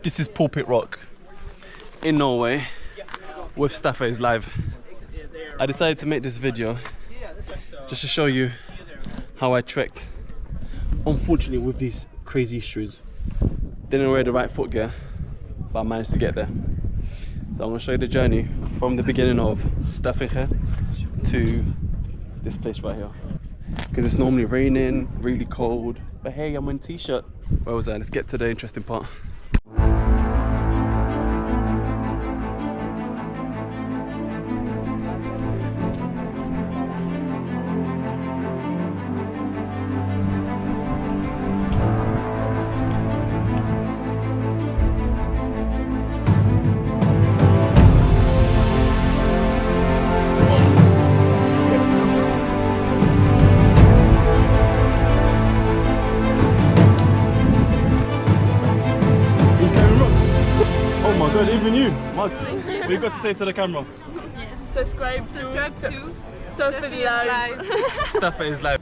This is Pulpit Rock in Norway with Staffa's live. I decided to make this video just to show you how I trekked. Unfortunately with these crazy shoes. Didn't wear the right foot gear, but I managed to get there. So I'm going to show you the journey from the beginning of Staffache to this place right here. Because it's normally raining, really cold, but hey, I'm in t-shirt. Where was I? Let's get to the interesting part. Even you, Mark, what you got to say to the camera? Subscribe to Staffa Live. Staffa is live.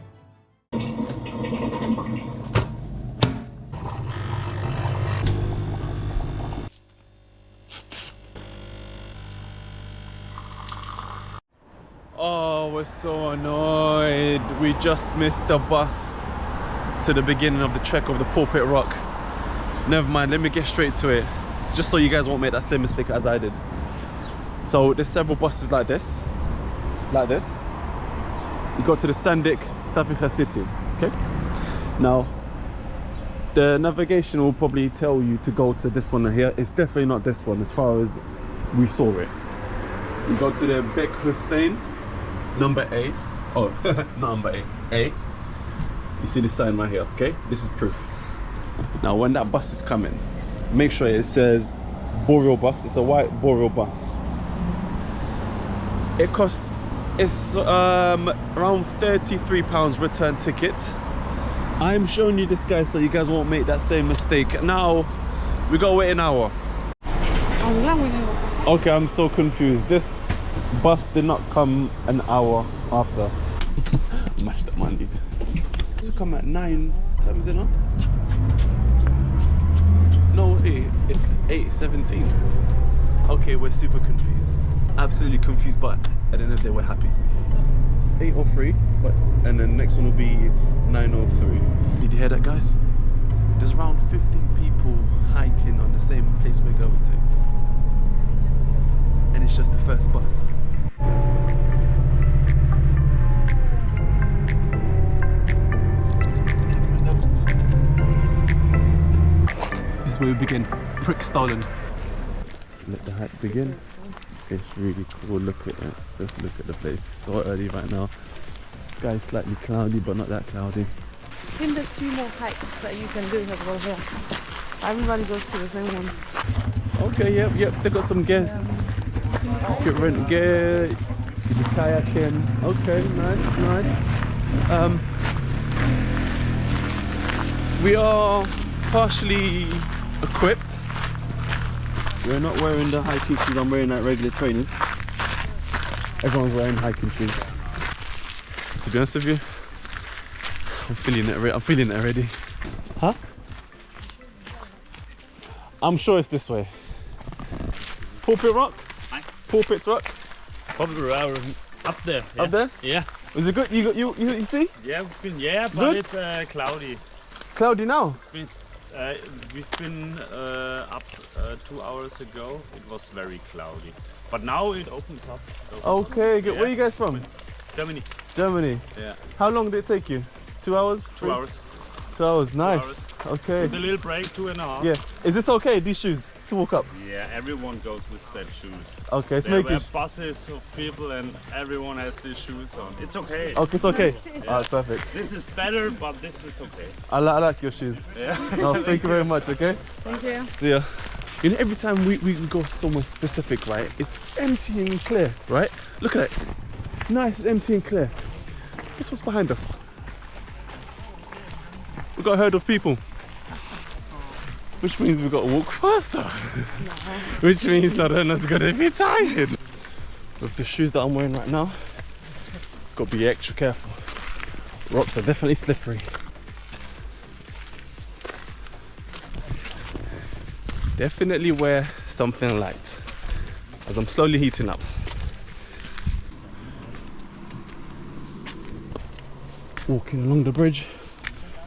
Oh, we're so annoyed. We just missed the bus to the beginning of the trek of the Pulpit Rock. Never mind, let me get straight to it. Just so you guys won't make that same mistake as I did. So there's several buses like this. You go to the Sandik Staffache city, okay? Now, the navigation will probably tell you to go to this one here. It's definitely not this one as far as we saw it. You go to the Preikestolen, number 8. Oh, number 8. A. You see the sign right here, okay? This is proof. Now when that bus is coming, make sure it says Boreal bus. It's a white Boreal bus. It costs, it's around £33 return ticket. I'm showing you this, guys, so you guys won't make that same mistake. Now we gotta wait an hour. Okay, I'm so confused. This bus did not come an hour after. Mashed up Mondays. So come at 9 times in, huh? No, it's 8:17. Okay, we're super confused. Absolutely confused, but at the end of the day, we're happy. It's 8:03, and then the next one will be 9:03. Did you hear that, guys? There's around 15 people hiking on the same place we're going to. And it's just the first bus. Where we begin, Preikestolen. Let the hike begin. It's really cool. Look at it. Just look at the place. It's so early right now. The sky is slightly cloudy, but not that cloudy. I think there's 2 more hikes that you can do as well here. Everybody goes to the same one. Okay, yep. They got some gear. You can rent gear. You can kayaking. Okay, nice. We are partially equipped. We're not wearing the hiking shoes. I'm wearing like regular trainers. Everyone's wearing hiking shoes. To be honest with you, I'm feeling it already. Huh? I'm sure it's this way. Pulpit Rock? Hi. Pulpit Rock? Probably up there. Yeah. Up there? Yeah. Was it good? You see? Yeah, but good? It's cloudy. Cloudy now? It's been, we've been up 2 hours ago. It was very cloudy, but now it opens up. Okay, good. Yeah. Where are you guys from? Germany. Germany. Yeah. How long did it take you? 2 hours? 2 hours. 2 hours, nice. 2 hours. Okay. With a little break, 2.5. Yeah. Is this okay, these shoes, to walk up? Yeah, everyone goes with that shoes. Okay, let's There make were it. buses of people and everyone has these shoes on. It's okay. Okay, it's okay. Yeah. Alright, perfect. This is better, but this is okay. I like your shoes. Yeah. No, thank you very much, okay? Thank you. See ya. You know, every time we go somewhere specific, right, it's empty and clear, right? Look at it. Nice and empty and clear. Guess what's behind us? We've got a herd of people. Which means we've got to walk faster. Which means Lorena's gonna be tired. With the shoes that I'm wearing right now, got to be extra careful. Rocks are definitely slippery. definitely wear something light as I'm slowly heating up. Walking along the bridge,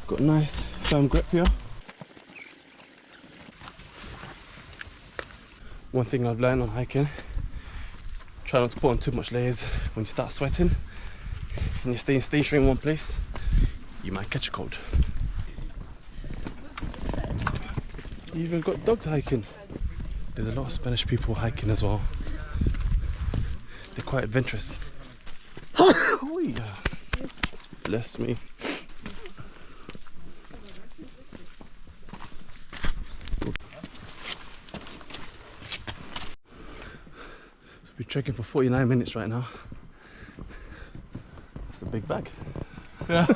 got a nice firm grip here. One thing I've learned on hiking, try not to put on too much layers. When you start sweating and you're staying stationary in one place, you might catch a cold. You even got dogs hiking. There's a lot of Spanish people hiking as well. They're quite adventurous. Oh yeah. Bless me. So we're trekking for 49 minutes right now. It's a big bag. Yeah,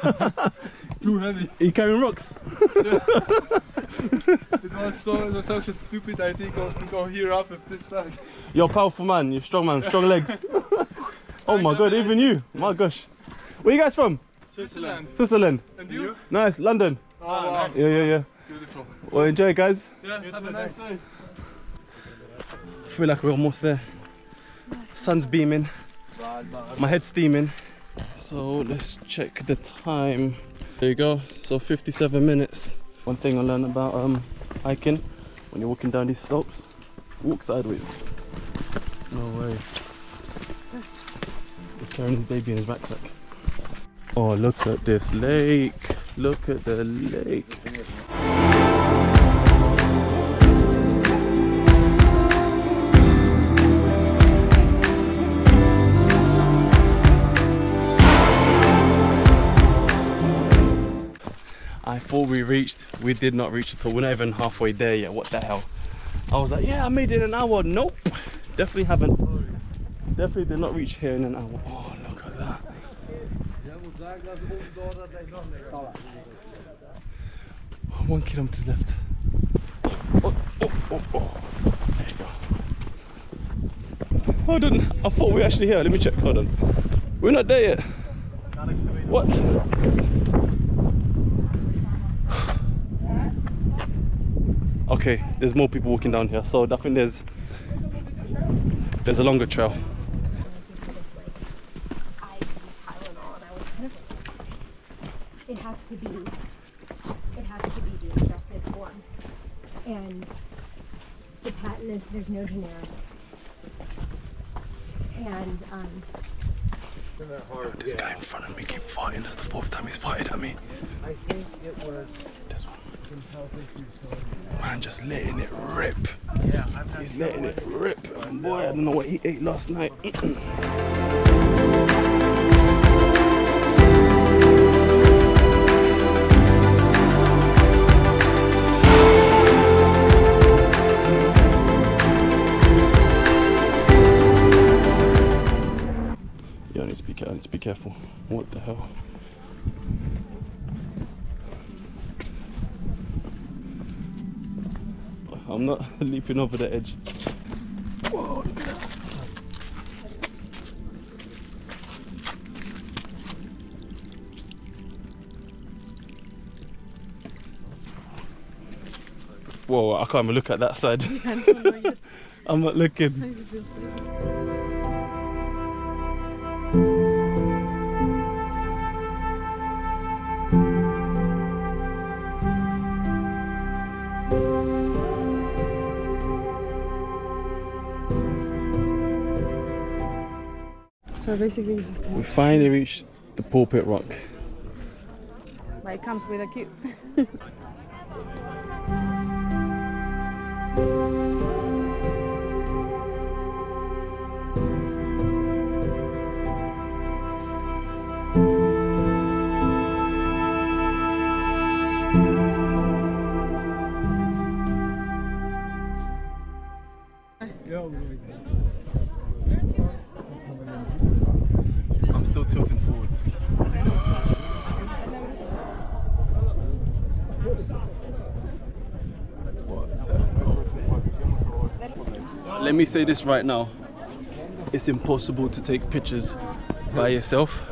it's too heavy. Are you carrying rocks? It was such a stupid idea to go here up with this bag. You're a powerful man, you're strong man, strong legs. Oh my god, even you. My gosh. Where are you guys from? Switzerland. Switzerland. And you? Nice, London. Oh, wow. Yeah. Beautiful. Well, enjoy guys. Yeah, have a nice day. I feel like we're almost there. Sun's beaming. My head's steaming. So let's check the time. There you go, so 57 minutes. One thing I learned about hiking, when you're walking down these slopes, walk sideways. No way. He's carrying his baby in his rucksack. Oh, look at this lake. Look at the lake. I thought we did not reach at all. We're not even halfway there yet. What the hell? I was like, yeah, I made it in an hour. Nope, definitely haven't. Definitely did not reach here in an hour. Oh, look at that. 1 kilometer left. Oh. There you go. Hold on, I thought we were actually here. Let me check, hold on. We're not there yet. What? Okay, there's more people walking down here, so I think there's a longer trail. It has to be the injected form, and the patent is there's no generic. And This guy in front of me keep fighting. That's the 4th time he's fighted at me. I think it was This one. Man, just letting it rip. He's letting it rip. Boy, I don't know what he ate last night. Yeah, I need to be careful. What the hell? I'm not leaping over the edge. Whoa, look at that. Whoa, I can't even look at that side. I'm not looking. So basically, We finally reached the Pulpit rock. but it comes with a queue. I'm still tilting forwards. Let me say this right now. It's impossible to take pictures by yourself.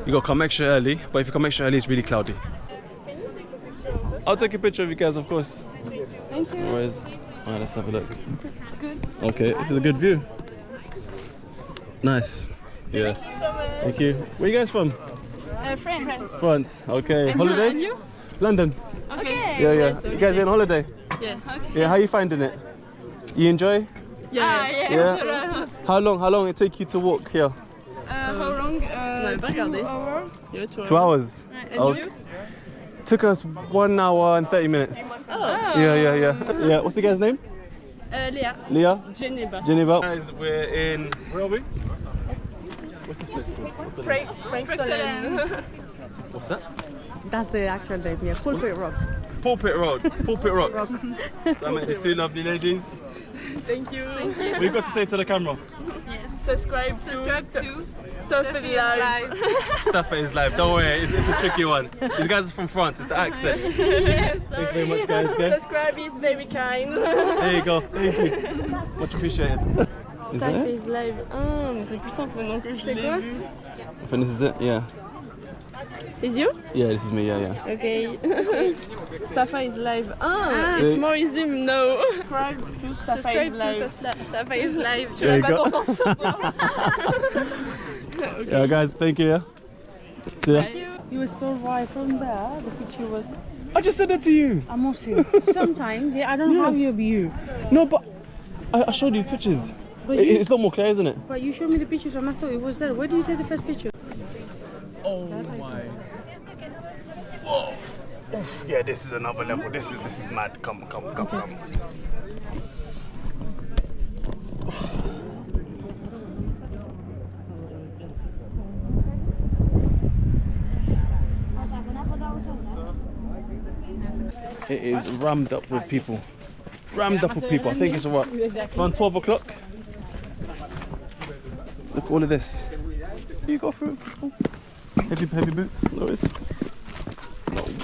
You gotta come extra early, but if you come extra early, it's really cloudy. I'll take a picture of you guys, of course. Thank you. Anyways, Alright, let's have a look. Okay, this is a good view. Nice. Yeah. Thank you. Where are you guys from? France. France. Okay. Holiday? And you? London. Okay. Yeah. You guys on holiday? Yeah. Okay. Yeah, how you finding it? You enjoy? Yeah. How long it take you to walk here? How long? 2 hours. 2 hours. And you? Took us 1 hour and 30 minutes. Oh. Yeah. What's the guy's name? Leah. Leah? Geneva. Guys, we're in. Where are we? What's this place called? What's the name? Preikestolen. What's that? That's the actual name, yeah. Pulpit Rock. Pulpit Road. Pulpit Rock. So I met these two lovely ladies. Thank you. What you got to say to the camera? Subscribe to Stuff in Live. Stuff is live. Don't worry, it's a tricky one. These guys are from France. It's the accent. Yes, Thank you very much, guys. Okay? Subscribe is very kind. There you go. Thank you. Much appreciated. Is Stuff it? is Live 1, mais c'est plus simple maintenant que je l'ai vu. I think this is it. Yeah. Is you? Yeah, this is me. Yeah. Okay. Staffa is Live 1. See? It's more easy now. Subscribe to Staffa is Live. Staffa is live. There you go. Yeah, guys. Thank you. Yeah. See ya. You were so right from there. The picture was. I just said that to you. I'm also. Sometimes, yeah, I don't know how you view. No, but I showed you pictures. But you, It's a lot more clear, isn't it? but you showed me the pictures and I thought it was there. Where did you take the first picture? Oh my. Whoa. Oof, yeah, this is another level. This is mad. Come. It is rammed up with people. I think it's around 12 o'clock. Look at all of this. You go through. Heavy boots. Lois.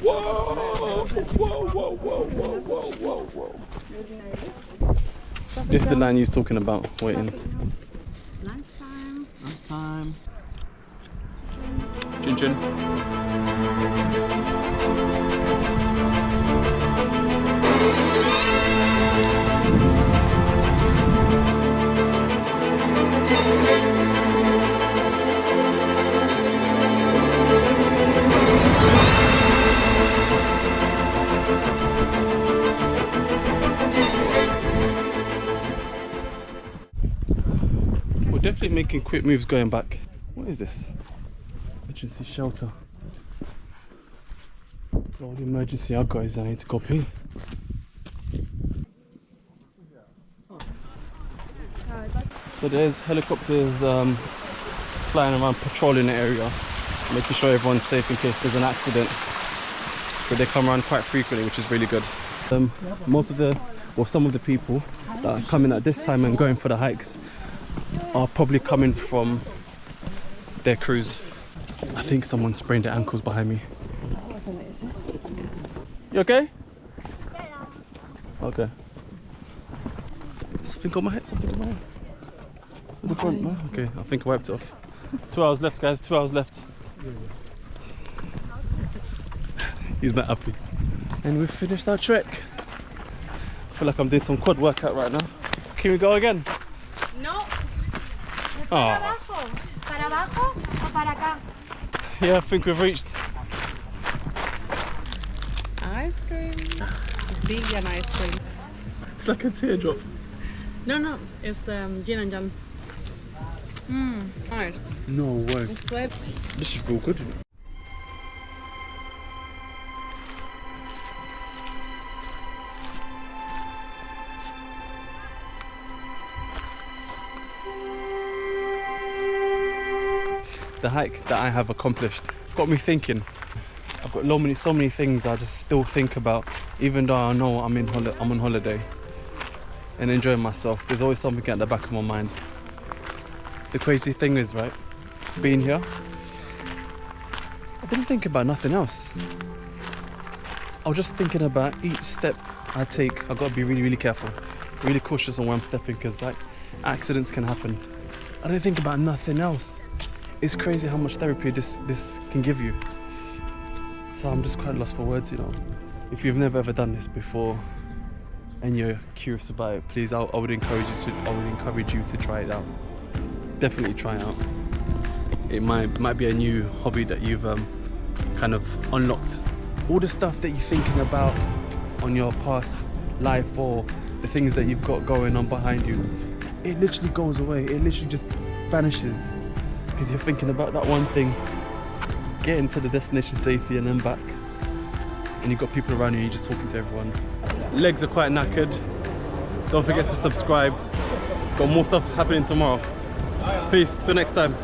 Whoa! This is the line you was talking about, waiting. Lunchtime. Chin chin. We're definitely making quick moves going back. What is this? Emergency shelter. All the emergency I've got is I need to go pee. So there's helicopters flying around patrolling the area, making sure everyone's safe in case there's an accident. So they come around quite frequently, which is really good. Some of the people that are coming at this time and going for the hikes are probably coming from their cruise. I think someone sprained their ankles behind me. You okay? Okay. Something on my head, In the front, no? Okay, I think I wiped it off. 2 hours left, guys, 2 hours left. He's not happy. And we've finished our trek. I feel like I'm doing some quad workout right now. Can we go again? No. Oh. ¿Para abajo o para acá? Yeah, I think we've reached. Ice cream. Vegan ice cream. It's like a teardrop. No, it's the gin and jam. Nice. No way. It's great. This is real good. The hike that I have accomplished got me thinking. I've got so many things I just still think about, even though I know I'm on holiday and enjoying myself. There's always something at the back of my mind. The crazy thing is, right, being here, I didn't think about nothing else. I was just thinking about each step I take. I've got to be really careful, really cautious on where I'm stepping, because like accidents can happen. I didn't think about nothing else. It's crazy how much therapy this can give you. So I'm just quite lost for words, you know. If you've never ever done this before, and you're curious about it, please, I would encourage you to try it out. Definitely try it out. It might be a new hobby that you've kind of unlocked. All the stuff that you're thinking about on your past life or the things that you've got going on behind you, it literally goes away. It literally just vanishes because you're thinking about that one thing, getting to the destination safely and then back. And you've got people around you, you're just talking to everyone. Legs are quite knackered. Don't forget to subscribe. Got more stuff happening tomorrow. Peace, till next time.